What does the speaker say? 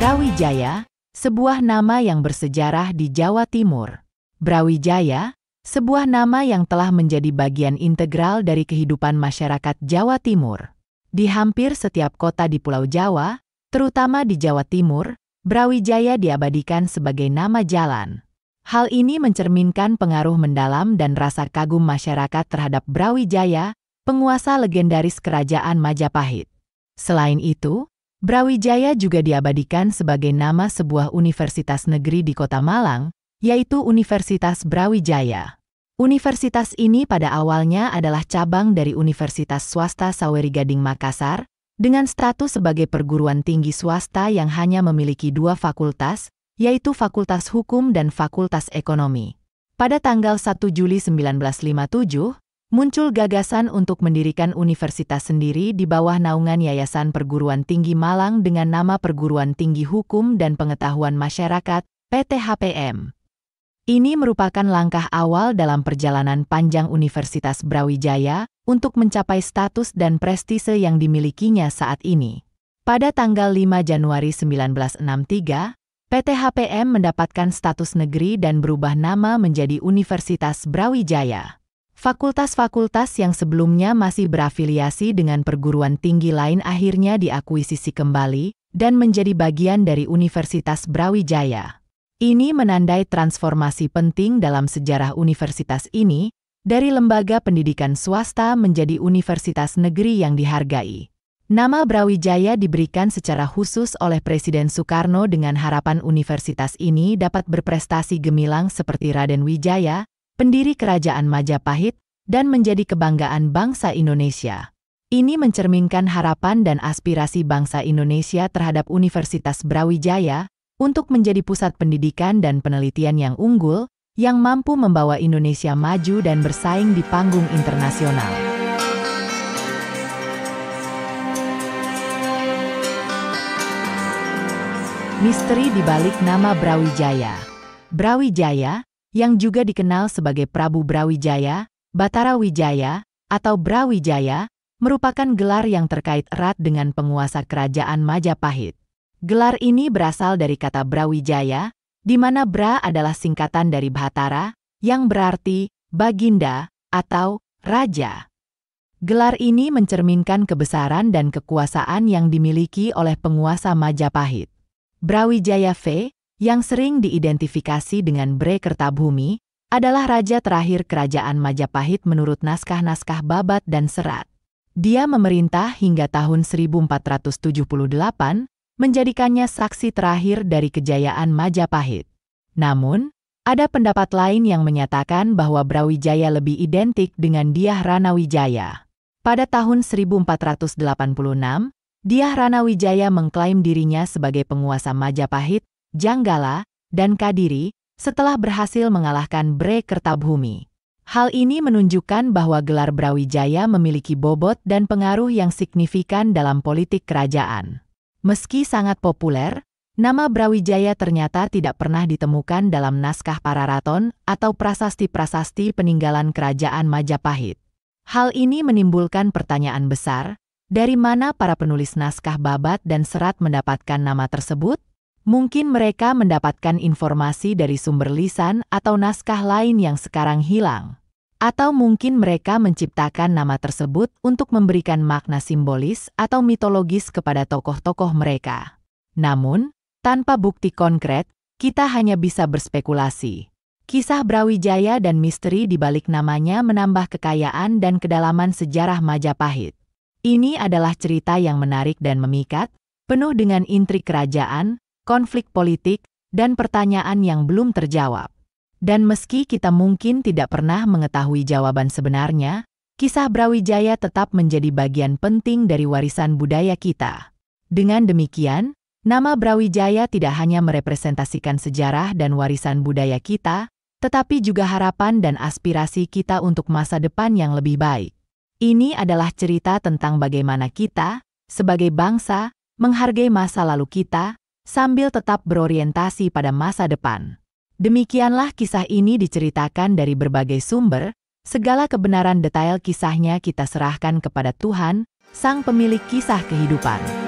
Brawijaya, sebuah nama yang bersejarah di Jawa Timur. Brawijaya, sebuah nama yang telah menjadi bagian integral dari kehidupan masyarakat Jawa Timur. Di hampir setiap kota di Pulau Jawa, terutama di Jawa Timur, Brawijaya diabadikan sebagai nama jalan. Hal ini mencerminkan pengaruh mendalam dan rasa kagum masyarakat terhadap Brawijaya, penguasa legendaris Kerajaan Majapahit. Selain itu, Brawijaya juga diabadikan sebagai nama sebuah universitas negeri di Kota Malang, yaitu Universitas Brawijaya. Universitas ini pada awalnya adalah cabang dari Universitas Swasta Sawery-Gading Makassar, dengan status sebagai perguruan tinggi swasta yang hanya memiliki 2 fakultas, yaitu Fakultas Hukum dan Fakultas Ekonomi. Pada tanggal 1 Juli 1957, muncul gagasan untuk mendirikan universitas sendiri di bawah naungan Yayasan Perguruan Tinggi Malang dengan nama Perguruan Tinggi Hukum dan Pengetahuan Masyarakat, PTHPM. Ini merupakan langkah awal dalam perjalanan panjang Universitas Brawijaya untuk mencapai status dan prestise yang dimilikinya saat ini. Pada tanggal 5 Januari 1963, PTHPM mendapatkan status negeri dan berubah nama menjadi Universitas Brawijaya. Fakultas-fakultas yang sebelumnya masih berafiliasi dengan perguruan tinggi lain akhirnya diakuisisi kembali dan menjadi bagian dari Universitas Brawijaya. Ini menandai transformasi penting dalam sejarah universitas ini, dari lembaga pendidikan swasta menjadi universitas negeri yang dihargai. Nama Brawijaya diberikan secara khusus oleh Presiden Soekarno dengan harapan universitas ini dapat berprestasi gemilang seperti Raden Wijaya, pendiri Kerajaan Majapahit, dan menjadi kebanggaan bangsa Indonesia. Ini mencerminkan harapan dan aspirasi bangsa Indonesia terhadap Universitas Brawijaya untuk menjadi pusat pendidikan dan penelitian yang unggul, yang mampu membawa Indonesia maju dan bersaing di panggung internasional. Misteri di balik nama Brawijaya. Brawijaya, yang juga dikenal sebagai Prabu Brawijaya, Batara Wijaya, atau Brawijaya, merupakan gelar yang terkait erat dengan penguasa Kerajaan Majapahit. Gelar ini berasal dari kata Brawijaya, di mana Bra adalah singkatan dari Bhatara, yang berarti baginda atau raja. Gelar ini mencerminkan kebesaran dan kekuasaan yang dimiliki oleh penguasa Majapahit. Brawijaya V, yang sering diidentifikasi dengan Bre Kertabumi, adalah raja terakhir Kerajaan Majapahit menurut naskah-naskah Babat dan Serat. Dia memerintah hingga tahun 1478, menjadikannya saksi terakhir dari kejayaan Majapahit. Namun, ada pendapat lain yang menyatakan bahwa Brawijaya lebih identik dengan Dyah Ranawijaya. Pada tahun 1486, Dyah Ranawijaya mengklaim dirinya sebagai penguasa Majapahit, Janggala, dan Kadiri, setelah berhasil mengalahkan Bre Kertabumi. Hal ini menunjukkan bahwa gelar Brawijaya memiliki bobot dan pengaruh yang signifikan dalam politik kerajaan. Meski sangat populer, nama Brawijaya ternyata tidak pernah ditemukan dalam naskah Pararaton atau prasasti-prasasti peninggalan Kerajaan Majapahit. Hal ini menimbulkan pertanyaan besar, dari mana para penulis naskah Babat dan Serat mendapatkan nama tersebut? Mungkin mereka mendapatkan informasi dari sumber lisan atau naskah lain yang sekarang hilang. Atau mungkin mereka menciptakan nama tersebut untuk memberikan makna simbolis atau mitologis kepada tokoh-tokoh mereka. Namun, tanpa bukti konkret, kita hanya bisa berspekulasi. Kisah Brawijaya dan misteri di balik namanya menambah kekayaan dan kedalaman sejarah Majapahit. Ini adalah cerita yang menarik dan memikat, penuh dengan intrik kerajaan, konflik politik, dan pertanyaan yang belum terjawab. Dan meski kita mungkin tidak pernah mengetahui jawaban sebenarnya, kisah Brawijaya tetap menjadi bagian penting dari warisan budaya kita. Dengan demikian, nama Brawijaya tidak hanya merepresentasikan sejarah dan warisan budaya kita, tetapi juga harapan dan aspirasi kita untuk masa depan yang lebih baik. Ini adalah cerita tentang bagaimana kita, sebagai bangsa, menghargai masa lalu kita, sambil tetap berorientasi pada masa depan. Demikianlah kisah ini diceritakan dari berbagai sumber, segala kebenaran detail kisahnya kita serahkan kepada Tuhan, Sang Pemilik kisah kehidupan.